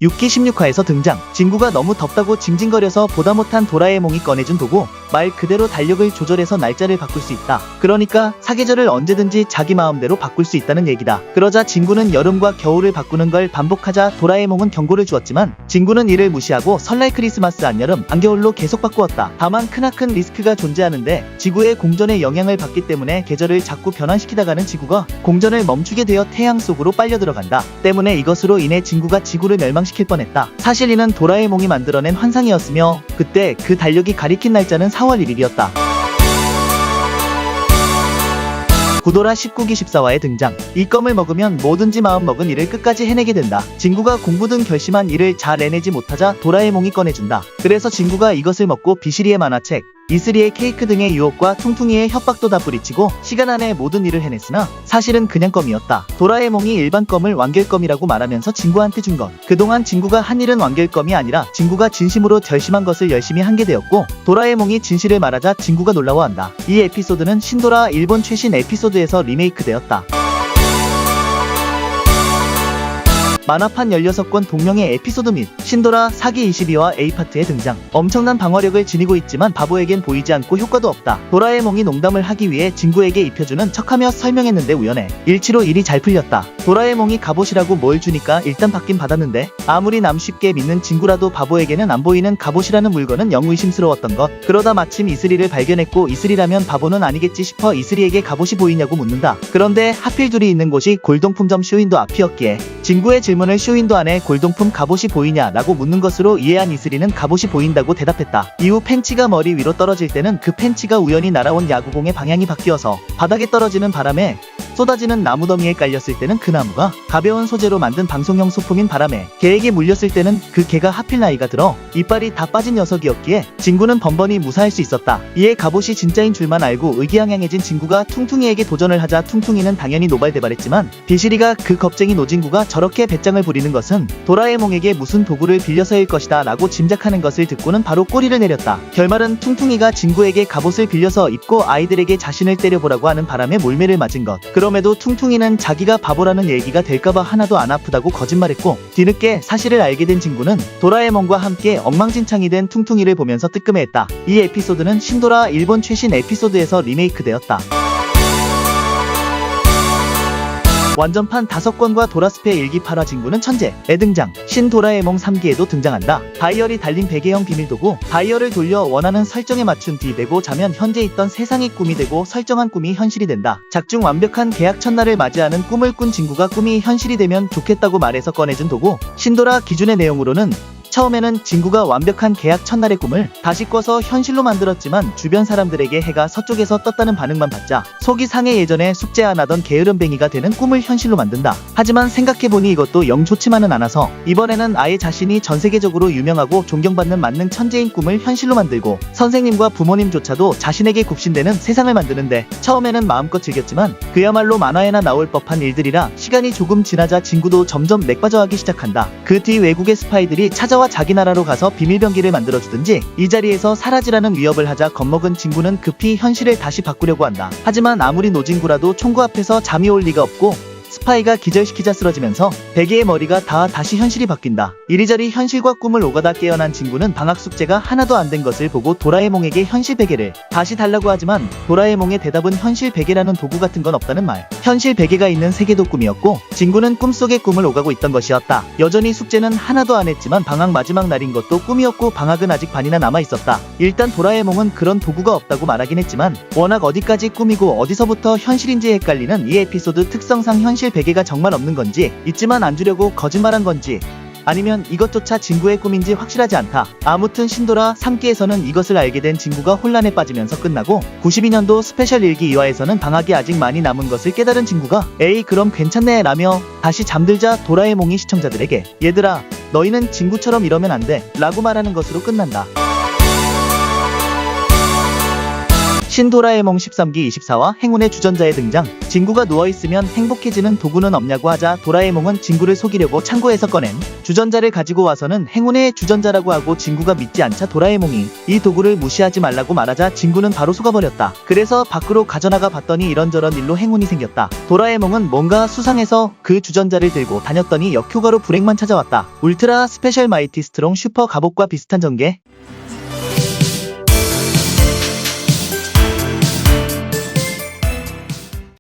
6기 16화에서 등장. 진구가 너무 덥다고 징징거려서 보다 못한 도라에몽이 꺼내준 도구. 말 그대로 달력을 조절해서 날짜를 바꿀 수 있다. 그러니까 사계절을 언제든지 자기 마음대로 바꿀 수 있다는 얘기다. 그러자 진구는 여름과 겨울을 바꾸는 걸 반복하자 도라에몽은 경고를 주었지만 진구는 이를 무시하고 설날, 크리스마스, 안여름, 안겨울로 계속 바꾸었다. 다만 크나큰 리스크가 존재하는데 지구의 공전에 영향을 받기 때문에 계절을 자꾸 변환시키다가는 지구가 공전을 멈추게 되어 태양 속으로 빨려 들어간다. 때문에 이것으로 인해 진구가 지구를 멸망시킬 뻔했다. 사실 이는 도라에몽이 만들어낸 환상이었으며 그때 그 달력이 가리킨 날짜는 4월 1일이었다. 구도라 19기 14화에 등장. 이 껌을 먹으면 뭐든지 마음먹은 일을 끝까지 해내게 된다. 진구가 공부든 결심한 일을 잘 해내지 못하자 도라에몽이 꺼내준다. 그래서 진구가 이것을 먹고 비시리의 만화책, 이슬이의 케이크 등의 유혹과 퉁퉁이의 협박도 다 뿌리치고 시간 안에 모든 일을 해냈으나 사실은 그냥 껌이었다. 도라에몽이 일반 껌을 완결껌이라고 말하면서 진구한테 준 것. 그동안 진구가 한 일은 완결껌이 아니라 진구가 진심으로 결심한 것을 열심히 한 게 되었고 도라에몽이 진실을 말하자 진구가 놀라워한다. 이 에피소드는 신도라 일본 최신 에피소드에서 리메이크되었다. 만화판 16권 동명의 에피소드 및 신도라 4기 22화 A파트에 등장. 엄청난 방어력을 지니고 있지만 바보에겐 보이지 않고 효과도 없다. 도라에몽이 농담을 하기 위해 진구에게 입혀주는 척하며 설명했는데 우연해 일치로 일이 잘 풀렸다. 도라에몽이 갑옷이라고 뭘 주니까 일단 받긴 받았는데 아무리 남 쉽게 믿는 진구라도 바보에게는 안 보이는 갑옷이라는 물건은 영 의심스러웠던 것. 그러다 마침 이슬이를 발견했고 이슬이라면 바보는 아니겠지 싶어 이슬이에게 갑옷이 보이냐고 묻는다. 그런데 하필 둘이 있는 곳이 골동품점 쇼윈도 앞이었기에 진구의 질문을 쇼윈도 안에 골동품 갑옷이 보이냐 라고 묻는 것으로 이해한 이슬이는 갑옷이 보인다고 대답했다. 이후 팬치가 머리 위로 떨어질 때는 그 팬치가 우연히 날아온 야구공의 방향이 바뀌어서 바닥에 떨어지는 바람에 쏟아지는 나무더미에 깔렸을 때는 그 나무가 가벼운 소재로 만든 방송용 소품인 바람에 개에게 물렸을 때는 그 개가 하필 나이가 들어 이빨이 다 빠진 녀석이었기에 진구는 번번이 무사할 수 있었다. 이에 갑옷이 진짜인 줄만 알고 의기양양해진 진구가 퉁퉁이에게 도전을 하자 퉁퉁이는 당연히 노발대발했지만 비실이가 그 겁쟁이 노진구가 저렇게 배짱을 부리는 것은 도라에몽에게 무슨 도구를 빌려서일 것이다 라고 짐작하는 것을 듣고는 바로 꼬리를 내렸다. 결말은 퉁퉁이가 진구에게 갑옷을 빌려서 입고 아이들에게 자신을 때려보라고 하는 바람에 몰매를 맞은 것. 그럼에도 퉁퉁이는 자기가 바보라는 얘기가 될까봐 하나도 안 아프다고 거짓말했고 뒤늦게 사실을 알게 된 진구는 도라에몽과 함께 엉망진창이 된 퉁퉁이를 보면서 뜨끔해했다. 이 에피소드는 신도라 일본 최신 에피소드에서 리메이크되었다. 완전판 5권과 도라스페 일기 8화 진구는 천재에 등장. 신도라에몽 3기에도 등장한다. 다이얼이 달린 베개형 비밀도구. 다이얼을 돌려 원하는 설정에 맞춘 뒤 메고 자면 현재 있던 세상의 꿈이 되고 설정한 꿈이 현실이 된다. 작중 완벽한 계약 첫날을 맞이하는 꿈을 꾼 진구가 꿈이 현실이 되면 좋겠다고 말해서 꺼내준 도구. 신도라 기준의 내용으로는 처음에는 진구가 완벽한 계약 첫날의 꿈을 다시 꿔서 현실로 만들었지만 주변 사람들에게 해가 서쪽에서 떴다는 반응만 받자 속이 상해 예전에 숙제 안 하던 게으름뱅이가 되는 꿈을 현실로 만든다. 하지만 생각해보니 이것도 영 좋지만은 않아서 이번에는 아예 자신이 전세계적으로 유명하고 존경받는 만능 천재인 꿈을 현실로 만들고 선생님과 부모님조차도 자신에게 굽신대는 세상을 만드는데 처음에는 마음껏 즐겼지만 그야말로 만화에나 나올 법한 일들이라 시간이 조금 지나자 진구도 점점 맥빠져하기 시작한다. 그 뒤 외국의 스파이들이 찾아와 자기 나라로 가서 비밀병기를 만들어주든지 이 자리에서 사라지라는 위협을 하자 겁먹은 진구는 급히 현실을 다시 바꾸려고 한다. 하지만 아무리 노진구라도 총구 앞에서 잠이 올 리가 없고 스파이가 기절시키자 쓰러지면서 베개의 머리가 다시 현실이 바뀐다. 이리저리 현실과 꿈을 오가다 깨어난 진구는 방학 숙제가 하나도 안 된 것을 보고 도라에몽에게 현실 베개를 다시 달라고 하지만 도라에몽의 대답은 현실 베개라는 도구 같은 건 없다는 말. 현실 베개가 있는 세계도 꿈이었고 진구는 꿈속의 꿈을 오가고 있던 것이었다. 여전히 숙제는 하나도 안 했지만 방학 마지막 날인 것도 꿈이었고 방학은 아직 반이나 남아있었다. 일단 도라에몽은 그런 도구가 없다고 말하긴 했지만 워낙 어디까지 꿈이고 어디서부터 현실인지 헷갈리는 이 에피소드 특성상 현실 베개가 정말 없는 건지 잊지만 안 주려고 거짓말한 건지 아니면 이것조차 진구의 꿈인지 확실하지 않다. 아무튼 신도라 3기에서는 이것을 알게 된 진구가 혼란에 빠지면서 끝나고 92년도 스페셜 일기 2화에서는 방학이 아직 많이 남은 것을 깨달은 진구가 에이 그럼 괜찮네 라며 다시 잠들자 도라에몽이 시청자들에게 얘들아 너희는 진구처럼 이러면 안 돼 라고 말하는 것으로 끝난다. 신도라에몽 13기 24화 행운의 주전자의 등장. 진구가 누워있으면 행복해지는 도구는 없냐고 하자 도라에몽은 진구를 속이려고 창고에서 꺼낸 주전자를 가지고 와서는 행운의 주전자라고 하고 진구가 믿지 않자 도라에몽이 이 도구를 무시하지 말라고 말하자 진구는 바로 속아버렸다. 그래서 밖으로 가져나가 봤더니 이런저런 일로 행운이 생겼다. 도라에몽은 뭔가 수상해서 그 주전자를 들고 다녔더니 역효과로 불행만 찾아왔다. 울트라 스페셜 마이티 스트롱 슈퍼 갑옷과 비슷한 전개.